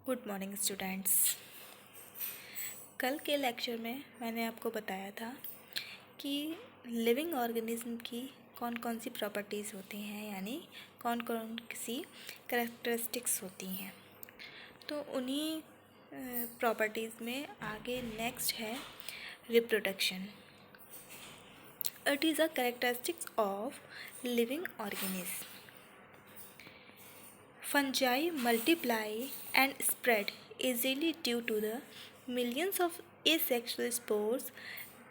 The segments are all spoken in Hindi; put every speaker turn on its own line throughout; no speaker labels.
Good morning students. कल के लेक्चर में मैंने आपको बताया था कि लिविंग ऑर्गेनिज्म की कौन कौन सी प्रॉपर्टीज़ होती हैं, यानी कौन कौन सी कैरेक्टरिस्टिक्स होती हैं। तो उन्हीं प्रॉपर्टीज़ में आगे नेक्स्ट है reproduction. It is a characteristics of living organism. Fungi multiply and spread easily due to the millions of asexual spores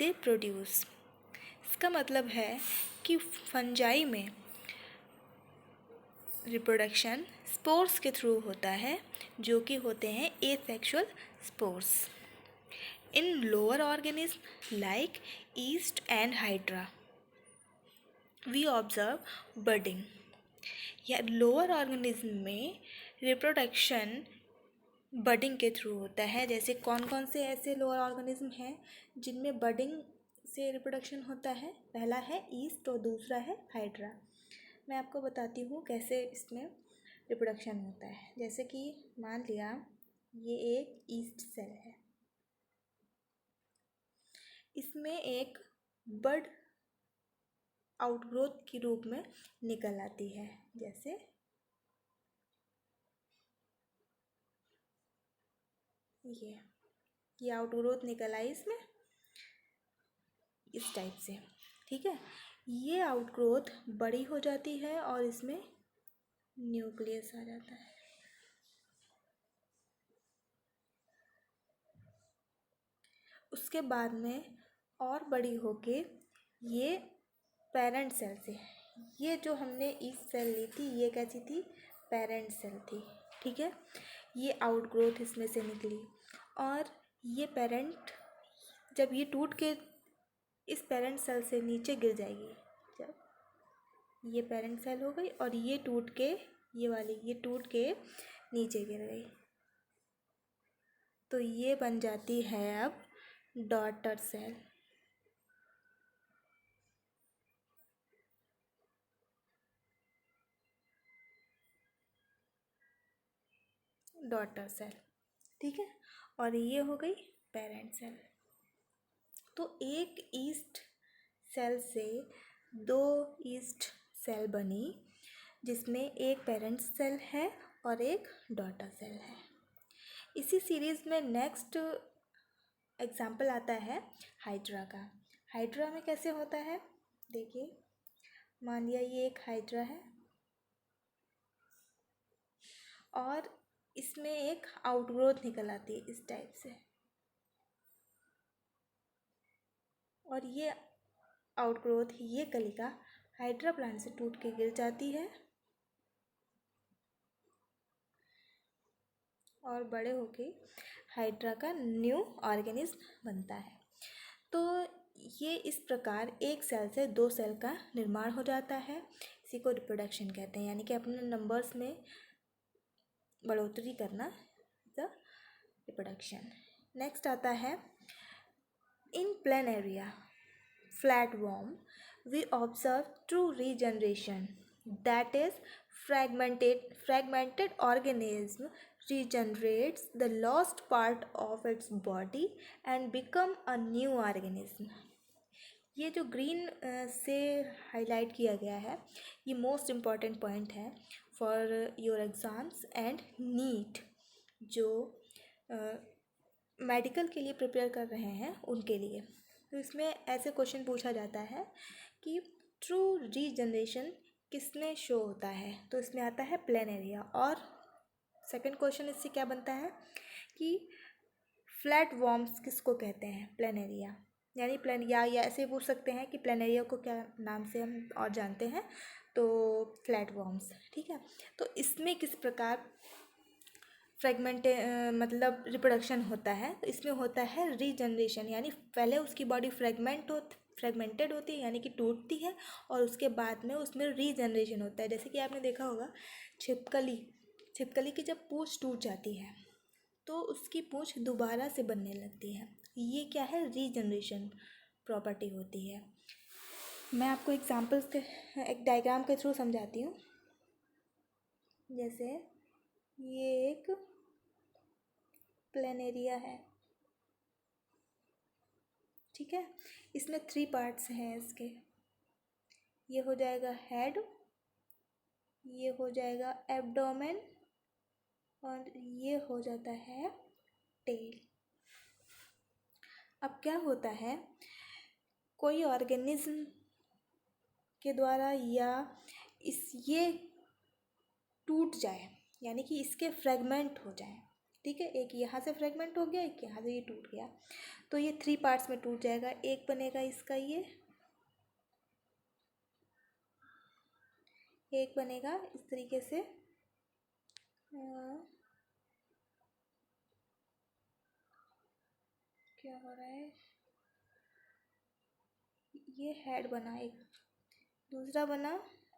they produce. इसका मतलब है कि फंजाई में रिप्रोडक्शन स्पोर्स के थ्रू होता है, जो कि होते हैं asexual spores. In lower organism like yeast and hydra we observe budding. या लोअर ऑर्गेनिज्म में रिप्रोडक्शन बडिंग के थ्रू होता है. जैसे कौन कौन से ऐसे लोअर ऑर्गेनिज्म हैं जिनमें बडिंग से रिप्रोडक्शन होता है. पहला है ईस्ट और दूसरा है हाइड्रा. मैं आपको बताती हूँ कैसे इसमें रिप्रोडक्शन होता है. जैसे कि मान लिया ये एक ईस्ट सेल है, इसमें एक बड आउटग्रोथ के रूप में निकल आती है. जैसे ये आउटग्रोथ निकल आई इसमें इस टाइप से. ठीक है, ये आउटग्रोथ बड़ी हो जाती है और इसमें न्यूक्लियस आ जाता है. उसके बाद में और बड़ी होके ये पेरेंट सेल से, ये जो हमने ईस्ट सेल ली थी ये कैसी थी, पेरेंट सेल थी. ठीक है, ये आउटग्रोथ इसमें से निकली और ये पेरेंट जब ये टूट के इस पेरेंट सेल से नीचे गिर जाएगी, जब ये पेरेंट सेल हो गई और ये टूट के ये वाली ये टूट के नीचे गिर गई, तो ये बन जाती है अब डॉटर सेल. डॉटर सेल, ठीक है, और ये हो गई पेरेंट सेल. तो एक ईस्ट सेल से दो ईस्ट सेल बनी, जिसमें एक पेरेंट सेल है और एक डॉटर सेल है. इसी सीरीज़ में नेक्स्ट एग्जाम्पल आता है हाइड्रा का. हाइड्रा में कैसे होता है, देखिए मान लिया ये एक हाइड्रा है और इसमें एक आउटग्रोथ निकल आती है इस टाइप से, और ये आउटग्रोथ ये कलिका हाइड्रा प्लांट से टूट के गिर जाती है और बड़े होके हाइड्रा का न्यू ऑर्गेनिज्म बनता है. तो ये इस प्रकार एक सेल से दो सेल का निर्माण हो जाता है. इसी को रिप्रोडक्शन कहते हैं, यानी कि अपने नंबर्स में बढ़ोतरी करना, द रिप्रोडक्शन. नेक्स्ट आता है in planaria flatworm we observe true regeneration, that is fragmented organism regenerates the lost part of its body and become a new organism. ये जो ग्रीन से हाईलाइट किया गया है ये मोस्ट इम्पॉर्टेंट पॉइंट है for your exams and NEET. जो मेडिकल के लिए प्रिपेयर कर रहे हैं उनके लिए, तो इसमें ऐसे क्वेश्चन पूछा जाता है कि ट्रू रीजनरेशन किसमें शो होता है. तो इसमें आता है प्लेन एरिया. और सेकंड क्वेश्चन इससे क्या बनता है कि फ्लैट वॉर्म्स किसको कहते हैं, प्लेन एरिया. यानी प्लेन या ऐसे पूछ सकते हैं कि प्लेन एरिया को क्या नाम से हम और जानते हैं, तो फ्लैट वॉर्म्स. ठीक है, तो इसमें किस प्रकार मतलब रिप्रोडक्शन होता है. तो इसमें होता है रीजनरेशन, यानी पहले उसकी बॉडी फ्रेगमेंटेड होती है, यानी कि टूटती है, और उसके बाद में उसमें रीजनरेशन होता है. जैसे कि आपने देखा होगा छिपकली की जब पूँछ टूट जाती है तो उसकी पूँछ दोबारा से बनने लगती है. ये क्या है, रीजनरेशन प्रॉपर्टी होती है. मैं आपको एग्जाम्पल्स के एक डायग्राम के थ्रू समझाती हूँ. जैसे ये एक प्लेनेरिया है। ठीक है, इसमें 3 पार्ट्स हैं इसके। ये हो जाएगा हेड, ये हो जाएगा एब्डोमेन, और ये हो जाता है टेल। अब क्या होता है, कोई ऑर्गेनिज्म के द्वारा या ये टूट जाए, यानी कि इसके फ्रेगमेंट हो जाए। ठीक है, एक यहाँ से फ्रेगमेंट हो गया, एक यहाँ से ये टूट गया, तो ये 3 पार्ट्स में टूट जाएगा। एक बनेगा इसका ये, एक बनेगा इस तरीके से, क्या हो रहा है, ये हेड बना एक, दूसरा बना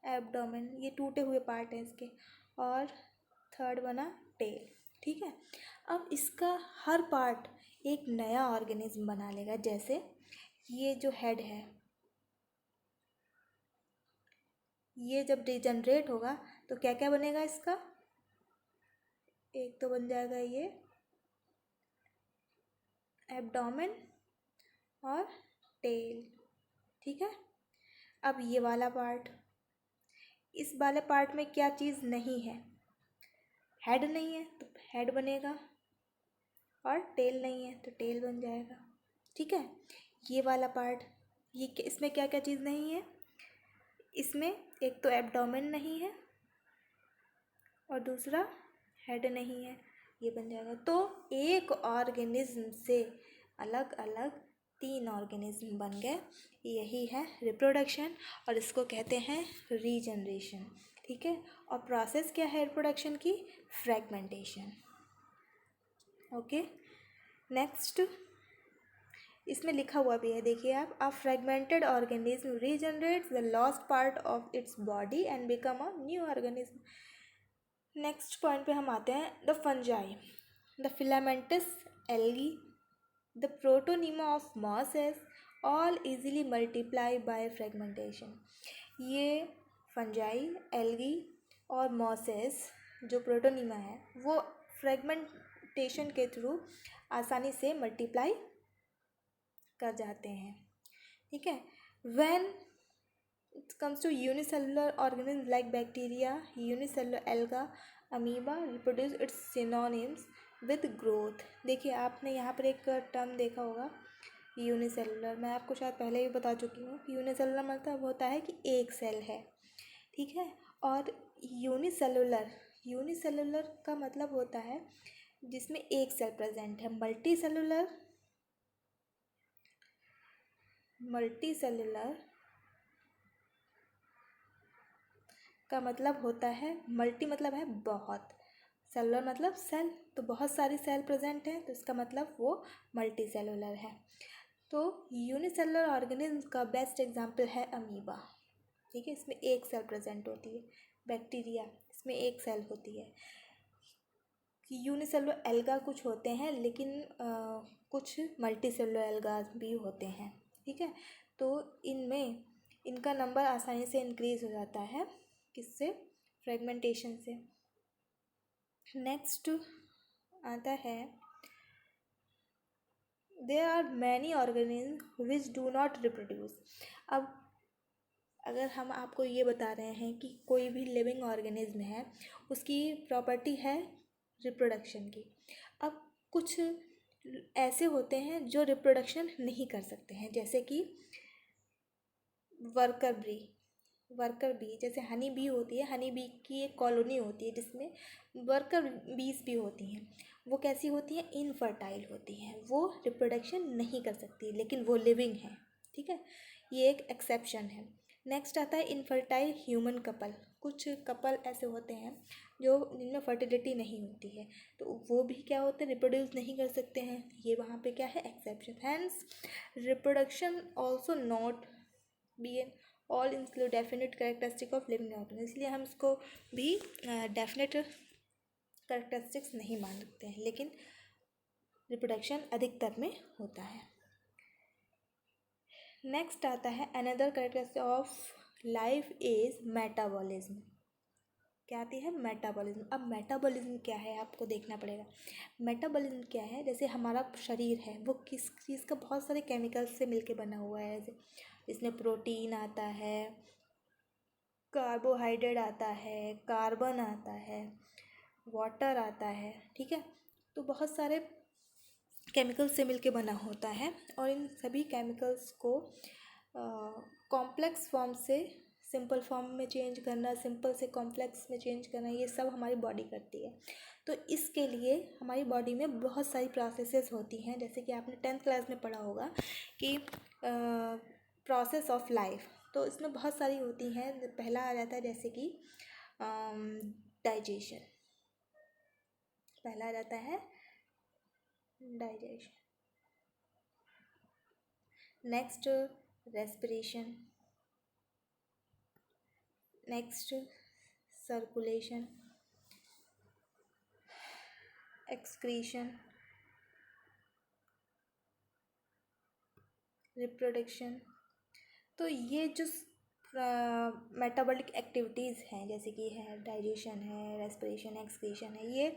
एब्डोमेन, ये टूटे हुए पार्ट है इसके, और थर्ड बना टेल। ठीक है, अब इसका हर पार्ट एक नया ऑर्गेनिज्म बना लेगा। जैसे ये जो हेड है, ये जब डिजनरेट होगा तो क्या क्या बनेगा इसका, एक तो बन जाएगा ये एब्डोमेन और टेल। ठीक है, अब ये वाला पार्ट, इस वाले पार्ट में क्या चीज़ नहीं है, हेड नहीं है तो हेड बनेगा, और टेल नहीं है तो टेल बन जाएगा। ठीक है, ये वाला पार्ट, ये इसमें क्या क्या चीज़ नहीं है, इसमें एक तो एब्डोमेन नहीं है और दूसरा हेड नहीं है, ये बन जाएगा। तो एक ऑर्गेनिज्म से अलग अलग 3 ऑर्गेनिज्म बन गए। यही है रिप्रोडक्शन, और इसको कहते हैं रीजनरेशन। ठीक है, और प्रोसेस क्या है रिप्रोडक्शन की, फ्रेगमेंटेशन। ओके, नेक्स्ट इसमें लिखा हुआ भी है, देखिए आप, अ fragmented organism regenerates the lost part of its body and become a new organism. Next point पे हम आते हैं, the fungi, the filamentous algae, the protonema of mosses, all easily multiply by fragmentation. ये फंजाई, एल्गी और मॉसेस जो प्रोटोनीमा है, वो फ्रेगमेंटेशन के थ्रू आसानी से मल्टीप्लाई कर जाते हैं। ठीक है, when it comes to unicellular organism like bacteria, unicellular alga, amoeba reproduce its synonyms with growth. देखिए आपने यहाँ पर एक टर्म देखा होगा यूनिसेलुलर, मैं आपको शायद पहले भी बता चुकी हूँ कि यूनिसेलुलर मतलब होता है कि एक सेल है। ठीक है, और यूनिसेलुलर, यूनिसेलुलर का मतलब होता है जिसमें एक सेल प्रेजेंट है। मल्टी सेलुलर, मल्टी सेलुलर का मतलब होता है, मल्टी मतलब है बहुत, सेलुलर मतलब सेल, तो बहुत सारी सेल प्रेजेंट हैं, तो इसका मतलब वो मल्टी सेलुलर है। तो यूनिसेलुलर ऑर्गेनिज्म का बेस्ट एग्जांपल है अमीबा। ठीक है, इसमें एक सेल प्रेजेंट होती है। बैक्टीरिया, इसमें एक सेल होती है। यूनिसेलुलर एल्गा कुछ होते हैं, लेकिन कुछ मल्टी सेलुलर एल्गा भी होते हैं। ठीक है, तो इनमें इनका नंबर आसानी से इंक्रीज हो जाता है, किससे, फ्रेगमेंटेशन से। नेक्स्ट आता है, there are many organism which do not reproduce. अब अगर हम आपको ये बता रहे हैं कि कोई भी लिविंग ऑर्गेनिज्म है, उसकी प्रॉपर्टी है रिप्रोडक्शन की। अब कुछ ऐसे होते हैं जो रिप्रोडक्शन नहीं कर सकते हैं, जैसे कि वर्कर बी, वर्कर बी, जैसे हनी बी होती है, हनी बी की एक कॉलोनी होती है जिसमें वर्कर बीज भी होती हैं। वो कैसी होती हैं, इनफर्टाइल होती हैं, वो रिप्रोडक्शन नहीं कर सकती, लेकिन वो लिविंग है। ठीक है, ये एक एक्सेप्शन है। नेक्स्ट आता है इनफर्टाइल ह्यूमन कपल। कुछ कपल ऐसे होते हैं जो जिनमें फर्टिलिटी नहीं होती है, तो वो भी क्या होते हैं, रिप्रोड्यूस नहीं कर सकते हैं। ये वहाँ पे क्या है, exception. Hence reproduction also not be an all include definite characteristic of living organism, इसलिए हम इसको भी डेफिनेट कैरेक्टरिस्टिक्स नहीं मान सकते हैं, लेकिन रिप्रोडक्शन अधिकतर में होता है। नेक्स्ट आता है another characteristic of life is metabolism. क्या आती है? मेटाबॉलिज्म। अब मेटाबॉलिज्म क्या है आपको देखना पड़ेगा। मेटाबॉलिज्म क्या है? जैसे हमारा शरीर है वो किस चीज़ का, बहुत सारे केमिकल्स से मिलके बना हुआ है। जैसे इसमें प्रोटीन आता है, कार्बोहाइड्रेट आता है, कार्बन आता है, वाटर आता है, ठीक है। तो बहुत सारे केमिकल्स से मिलके बना होता है और इन सभी केमिकल्स को कॉम्प्लेक्स फॉर्म से सिंपल फॉर्म में चेंज करना, सिंपल से कॉम्प्लेक्स में चेंज करना, ये सब हमारी बॉडी करती है। तो इसके लिए हमारी बॉडी में बहुत सारी प्रोसेसेस होती हैं। जैसे कि आपने 10th क्लास में पढ़ा होगा कि प्रोसेस ऑफ लाइफ, तो इसमें बहुत सारी होती हैं। पहला आ जाता है जैसे कि डाइजेशन। पहला आ जाता है digestion, next respiration, next circulation, excretion, reproduction. तो ये जो मेटाबॉलिक एक्टिविटीज़ हैं, जैसे कि है डाइजेशन है, रेस्पिरेशन, एक्सक्रीशन है, ये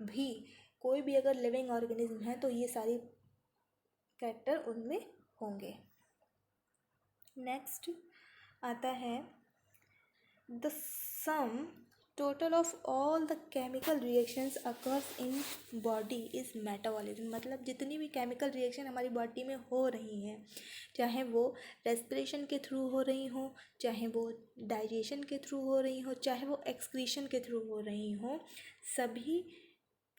भी कोई भी अगर लिविंग ऑर्गेनिज्म है तो ये सारी कैरेक्टर उनमें होंगे। नेक्स्ट आता है the sum total of all the chemical reactions occurs in body is metabolism. मतलब जितनी भी केमिकल रिएक्शन हमारी बॉडी में हो रही हैं, चाहे वो रेस्पिरेशन के थ्रू हो रही हो, चाहे वो डाइजेशन के थ्रू हो रही हो, चाहे वो एक्सक्रीशन के थ्रू हो रही हो, सभी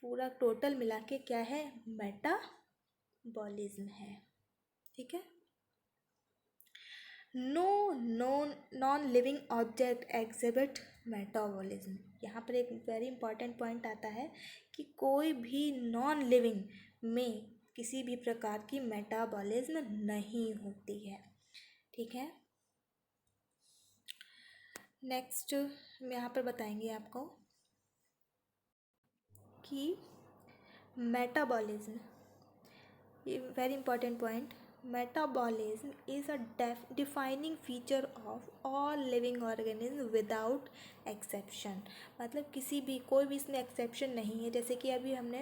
पूरा टोटल मिला के क्या है? मेटाबॉलिज्म है, ठीक है। No non living object exhibit metabolism. यहाँ पर एक वेरी इंपॉर्टेंट पॉइंट आता है कि कोई भी नॉन लिविंग में किसी भी प्रकार की मेटाबॉलिज्म नहीं होती है, ठीक है। नेक्स्ट यहाँ पर बताएंगे आपको कि मेटाबॉलिज्म, ये very important point, metabolism is a defining feature of all living organism without exception. मतलब किसी भी, कोई भी इसमें एक्सेप्शन नहीं है। जैसे कि अभी हमने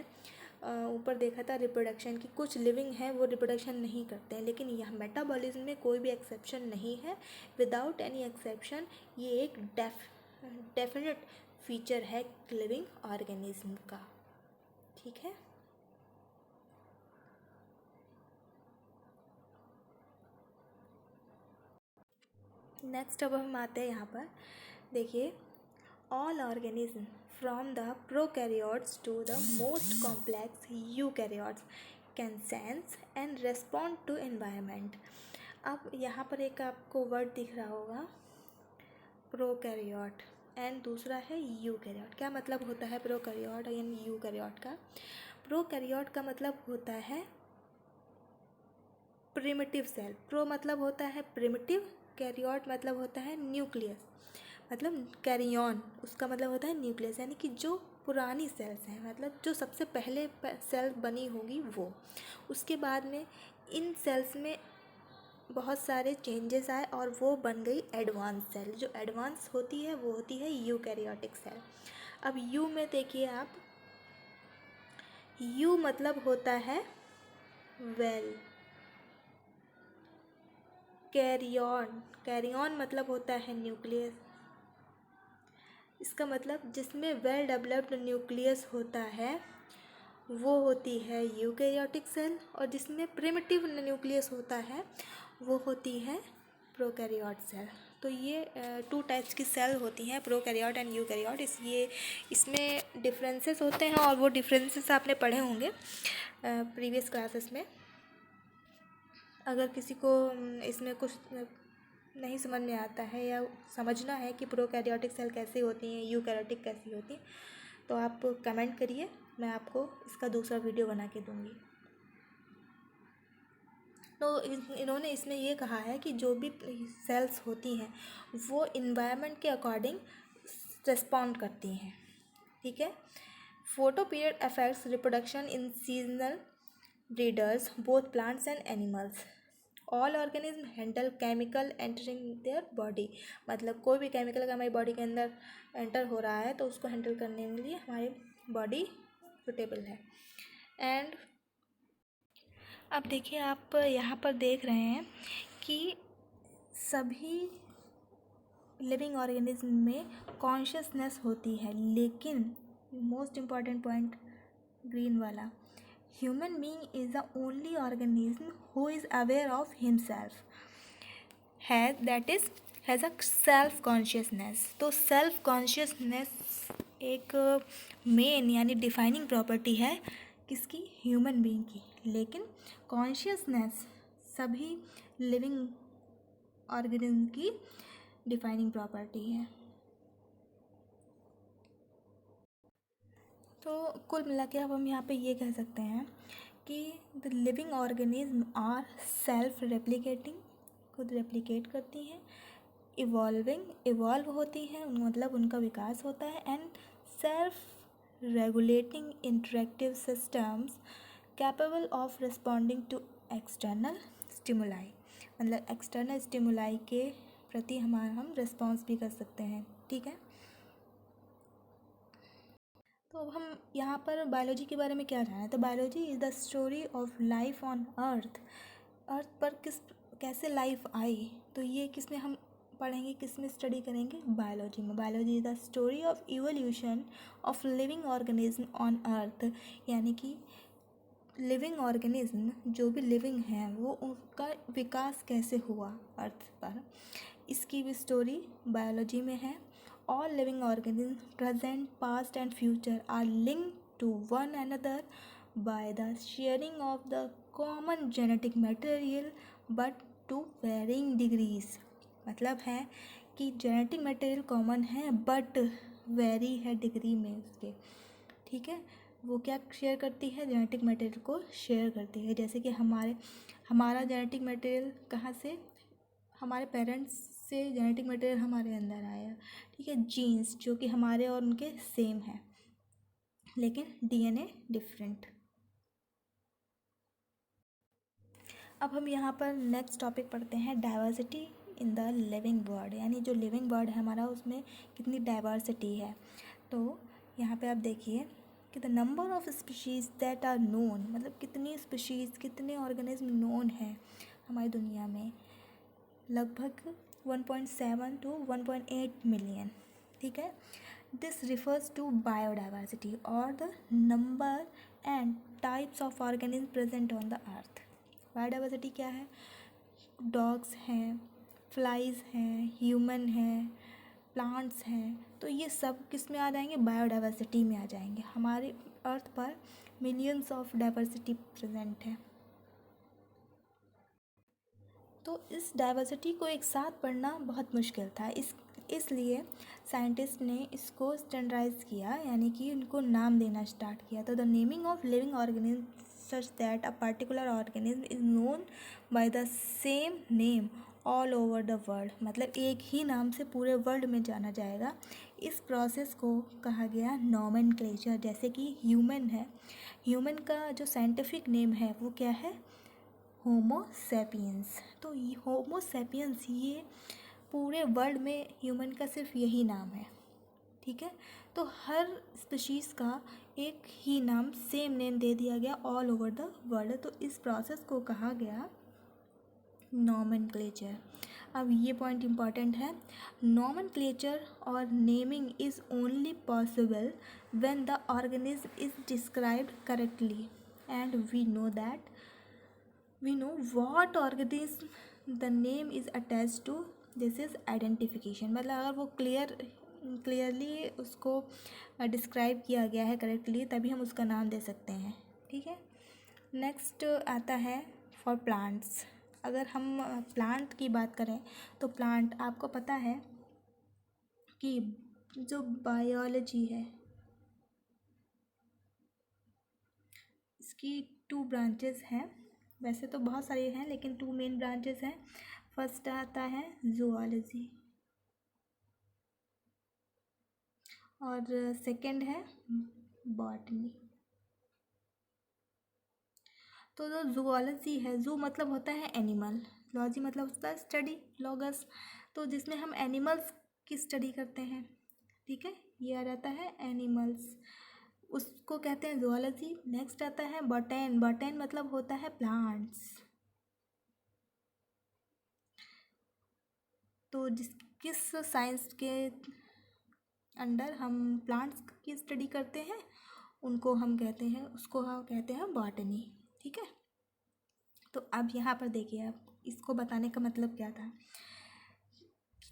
ऊपर देखा था रिप्रोडक्शन की, कुछ लिविंग हैं वो रिप्रोडक्शन नहीं करते हैं, लेकिन यह मेटाबॉलिज्म में कोई भी एक्सेप्शन नहीं है। विदाउट एनी एक्सेप्शन ये एक डेफिनेट फीचर है लिविंग ऑर्गेनिज्म का, ठीक है। नेक्स्ट अब हम आते हैं यहाँ पर, देखिए, all organism from the prokaryotes to the most complex eukaryotes can sense and respond to environment. अब यहाँ पर एक आपको वर्ड दिख रहा होगा, प्रोकैरियोट, एंड दूसरा है यूकैरियोट। क्या मतलब होता है प्रोकैरियोट एंड यूकैरियोट का? प्रोकैरियोट का मतलब होता है प्रिमिटिव सेल। प्रो मतलब होता है प्रिमिटिव, कैरियोट मतलब होता है न्यूक्लियस, मतलब कैरियन उसका मतलब होता है न्यूक्लियस, यानी कि जो पुरानी सेल्स हैं, मतलब जो सबसे पहले सेल बनी होगी वो। उसके बाद में इन सेल्स में बहुत सारे चेंजेस आए और वो बन गई एडवांस सेल। जो एडवांस होती है वो होती है यूकैरियोटिक सेल। अब यू में देखिए आप, यू मतलब होता है वेल, कैरियन, कैरियन मतलब होता है न्यूक्लियस। इसका मतलब जिसमें वेल डेवलप्ड न्यूक्लियस होता है वो होती है यूकैरियोटिक सेल, और जिसमें प्रिमिटिव न्यूक्लियस होता है वो होती है प्रोकैरियोट सेल। तो ये 2 टाइप्स की सेल होती हैं, प्रोकैरियोट एंड यूकैरियोट। इसमें डिफरेंसेस होते हैं और वो डिफरेंसेस आपने पढ़े होंगे प्रीवियस क्लासेस में। अगर किसी को इसमें कुछ नहीं समझ में आता है या समझना है कि प्रोकैरियोटिक सेल कैसी होती हैं, यूकैरियोटिक कैसी होती हैं, तो आप कमेंट करिए, मैं आपको इसका दूसरा वीडियो बना के दूँगी। तो इन्होंने इसमें ये कहा है कि जो भी सेल्स होती हैं वो इन्वायरमेंट के अकॉर्डिंग रिस्पॉन्ड करती हैं, ठीक है। Photo period affects reproduction in seasonal breeders both plants and animals. All organism handle chemical entering their body, मतलब कोई भी केमिकल अगर हमारी बॉडी के अंदर एंटर हो रहा है तो उसको हैंडल करने के लिए हमारी बॉडी सुटेबल है। एंड अब देखिए, आप यहाँ पर देख रहे हैं कि सभी लिविंग ऑर्गेनिज्म में कॉन्शियसनेस होती है, लेकिन मोस्ट इम्पॉर्टेंट पॉइंट ग्रीन वाला, human being is the only organism who is aware of himself has a self consciousness. तो सेल्फ कॉन्शियसनेस एक मेन यानी डिफाइनिंग प्रॉपर्टी है किसकी, ह्यूमन बीइंग की, लेकिन कॉन्शियसनेस सभी लिविंग ऑर्गेनिज्म की डिफाइनिंग प्रॉपर्टी है। तो कुल मिला के अब हम यहाँ पे ये कह सकते हैं कि the living organism are self replicating, खुद रेप्लिकेट करती हैं, इवॉल्व होती हैं, मतलब उनका विकास होता है, and self regulating interactive systems capable of responding to external stimuli, मतलब एक्सटर्नल स्टिमुलाई के प्रति हम रिस्पॉन्स भी कर सकते हैं। ठीक है, तो अब हम यहाँ पर बायोलॉजी के बारे में क्या जाना, तो biology is the story of life on earth पर कैसे लाइफ आई, तो ये किस में हम पढ़ेंगे, किस में स्टडी करेंगे, बायोलॉजी में। Biology is the story of evolution of living organism on earth, यानी कि लिविंग ऑर्गेनिज्म जो भी लिविंग हैं वो उनका विकास कैसे हुआ अर्थ पर, इसकी भी स्टोरी बायोलॉजी में है। All living organisms, present, past and future, are linked to one another by the sharing of the common genetic material but to varying degrees। मतलब है कि जेनेटिक मटेरियल कॉमन है बट वेरी है डिग्री में उसके। ठीक है, वो क्या शेयर करती है, जेनेटिक मटेरियल को शेयर करती है। जैसे कि हमारा जेनेटिक मटेरियल कहाँ से, हमारे पेरेंट्स से जेनेटिक मटेरियल हमारे अंदर आया। ठीक है, जीन्स जो कि हमारे और उनके सेम है लेकिन डीएनए डिफरेंट। अब हम यहाँ पर नेक्स्ट टॉपिक पढ़ते हैं, diversity in the living world, यानी जो लिविंग वर्ल्ड है हमारा उसमें कितनी डाइवर्सिटी है। तो यहाँ पे आप देखिए कि the number of species that are known, मतलब कितनी स्पीशीज़, कितने ऑर्गेनिज्म नोन हैं हमारी दुनिया में, लगभग 1.7 to 1.8 मिलियन। ठीक है, दिस रिफर्स टू बायोडाइवर्सिटी और the number and types of organism present on the earth. Biodiversity क्या है, डॉग्स हैं, फ्लाइज हैं, ह्यूमन हैं, प्लांट्स हैं, तो ये सब किस में आ जाएंगे, बायोडाइवर्सिटी में आ जाएंगे। हमारे अर्थ पर मिलियंस ऑफ डाइवर्सिटी प्रेजेंट है। तो इस डाइवर्सिटी को एक साथ पढ़ना बहुत मुश्किल था, इसलिए साइंटिस्ट ने इसको स्टैंडर्डाइज किया, यानी कि उनको नाम देना स्टार्ट किया। तो the naming of living organism such that a particular organism is known by the same name all over the world, मतलब एक ही नाम से पूरे वर्ल्ड में जाना जाएगा। इस प्रोसेस को कहा गया नॉमेनक्लेचर। जैसे कि ह्यूमन है, ह्यूमन का जो साइंटिफिक नेम है वो क्या है, होमो सैपियंस। तो ये होमो सैपियंस, ये पूरे वर्ल्ड में ह्यूमन का सिर्फ यही नाम है। ठीक है, तो हर स्पीशीज़ का एक ही नाम, सेम नेम दे दिया गया ऑल ओवर द वर्ल्ड। तो इस प्रोसेस को कहा गया नॉमेनक्लेचर। अब ये पॉइंट इम्पॉर्टेंट है, नॉमेनक्लेचर और naming is only possible when the organism is described correctly and we know what organism the name is attached to, this is identification। मतलब अगर वो क्लियरली उसको डिस्क्राइब किया गया है करेक्टली तभी हम उसका नाम दे सकते हैं। ठीक है, नेक्स्ट आता है फॉर प्लांट्स। अगर हम प्लांट की बात करें तो प्लांट, आपको पता है कि जो बायोलॉजी है इसकी 2 ब्रांचेस हैं, वैसे तो बहुत सारे हैं लेकिन 2 मेन ब्रांचेस हैं। फर्स्ट आता है जूलॉजी और सेकंड है बॉटनी। तो जो जूलॉजी है, जू मतलब होता है एनिमल, लॉजी मतलब उसका स्टडी, लॉगस तो जिसमें हम एनिमल्स की स्टडी करते हैं, ठीक है, ये आ जाता है एनिमल्स, उसको कहते हैं जूलॉजी। नेक्स्ट आता है बॉटैन, बॉटैन मतलब होता है प्लांट्स, तो किस साइंस के अंडर हम प्लांट्स की स्टडी करते हैं उनको हम कहते हैं, उसको हम कहते हैं बॉटनी, ठीक है। तो अब यहाँ पर देखिए, आप इसको बताने का मतलब क्या था,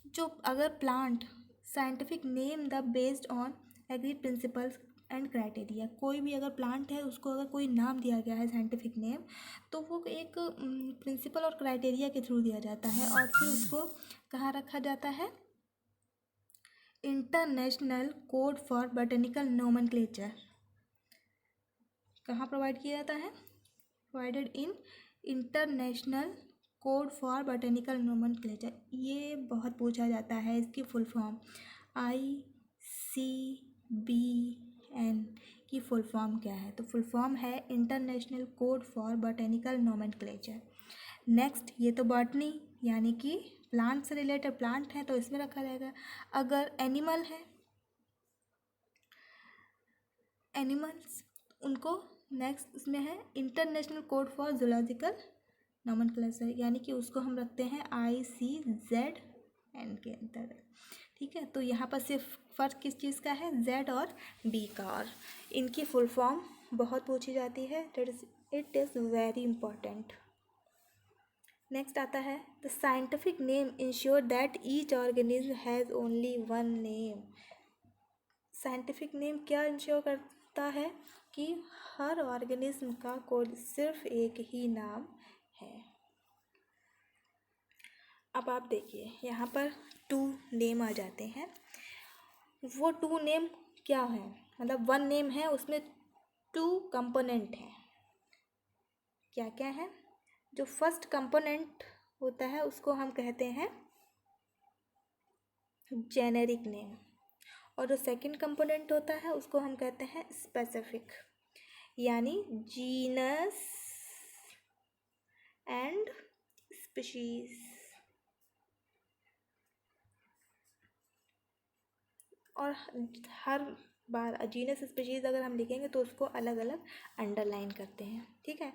जो अगर plant scientific name the based on agree principles and criteria, कोई भी अगर प्लांट है उसको अगर कोई नाम दिया गया है साइंटिफिक नेम, तो वो एक प्रिंसिपल और क्राइटेरिया के थ्रू दिया जाता है, और फिर उसको कहाँ रखा जाता है, international code for botanical nomenclature, कहाँ प्रोवाइड किया जाता है, provided in international code for botanical nomenclature. ये बहुत पूछा जाता है, इसकी फुल फॉर्म ICBN की फुल फॉर्म क्या है, तो फुल फॉर्म है international code for botanical nomenclature. Next, ये तो बॉटनी यानी कि प्लांट से रिलेटेड, प्लांट है तो इसमें रखा जाएगा। अगर एनिमल है, एनिमल्स, उनको नेक्स्ट उसमें है international code for zoological nomenclature, यानी कि उसको हम रखते हैं ICZN के अंदर, ठीक है। तो यहाँ पर सिर्फ फर्क किस चीज़ का है, Z और B का, और इनकी फुल फॉर्म बहुत पूछी जाती है, it is very important. Next आता है the scientific name ensure that each organism has only one name. Scientific name क्या इंश्योर करता है कि हर ऑर्गेनिज्म का कोई सिर्फ एक ही नाम है। अब आप देखिए यहाँ पर 2 नेम आ जाते हैं, वो 2 नेम क्या है, मतलब 1 नेम है उसमें 2 कंपोनेंट हैं, क्या क्या है, जो फर्स्ट कंपोनेंट होता है उसको हम कहते हैं जेनेरिक नेम, और जो सेकंड कंपोनेंट होता है उसको हम कहते हैं स्पेसिफिक, यानी जीनस एंड स्पीशीज। और हर बार जीनस स्पीशीज अगर हम लिखेंगे तो उसको अलग अलग अंडरलाइन करते हैं, ठीक है।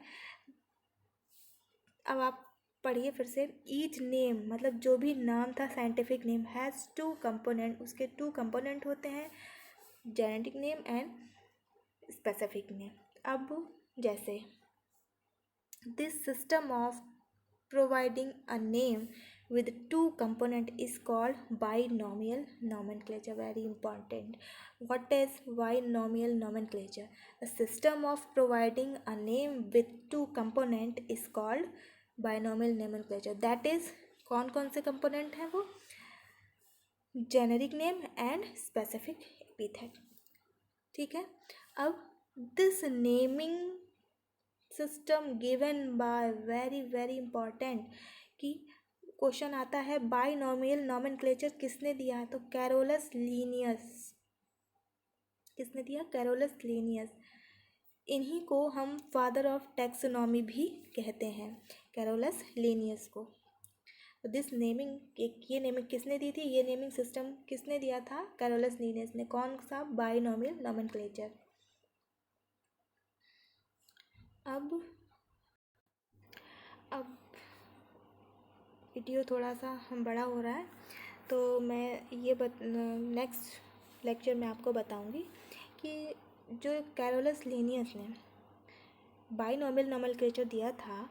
अब आप पढ़िए फिर से, ईच नेम मतलब जो भी नाम था साइंटिफिक नेम हैज़ 2 कंपोनेंट, उसके 2 कंपोनेंट होते हैं, genetic name and specific name. अब जैसे this system of providing a name with 2 component is called binomial nomenclature, very important. What is binomial nomenclature? The system of providing a name with 2 component is called binomial nomenclature, that is कौन कौन से component हैं वो, generic name and specific epithet, ठीक है। अब this naming system given by, very very important, कि क्वेश्चन आता है बाइनोमियल नोमेनक्लेचर किसने दिया, तो कैरोलस लीनियस, किसने दिया, कैरोलस लीनियस। इन्हीं को हम फादर ऑफ टैक्सोनॉमी भी कहते हैं, कैरोलस लीनियस को। तो दिस नेमिंग, ये नेमिंग किसने दी थी, ये नेमिंग सिस्टम किसने दिया था, कैरोलस लीनियस ने। कौन सा, बाइनोमियल नोमेनक्लेचर। अब वीडियो थोड़ा सा बड़ा हो रहा है, तो मैं ये नेक्स्ट लेक्चर में आपको बताऊंगी कि जो कैरोलस लीनियस ने बाइनोमियल नोमेनक्लेचर दिया था,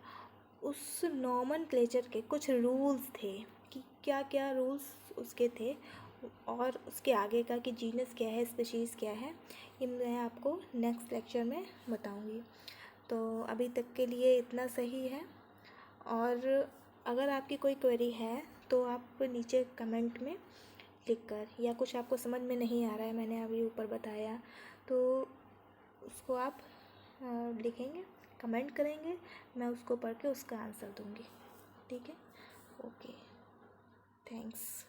उस नोमेनक्लेचर के कुछ रूल्स थे, कि क्या क्या रूल्स उसके थे, और उसके आगे का कि जीनस क्या है, स्पीशीज़ क्या है, ये मैं आपको नेक्स्ट लेक्चर में बताऊंगी। तो अभी तक के लिए इतना सही है, और अगर आपकी कोई क्वेरी है तो आप नीचे कमेंट में लिख कर, या कुछ आपको समझ में नहीं आ रहा है मैंने अभी ऊपर बताया, तो उसको आप लिखेंगे, कमेंट करेंगे, मैं उसको पढ़ के उसका आंसर दूँगी, ठीक है। Okay, thanks.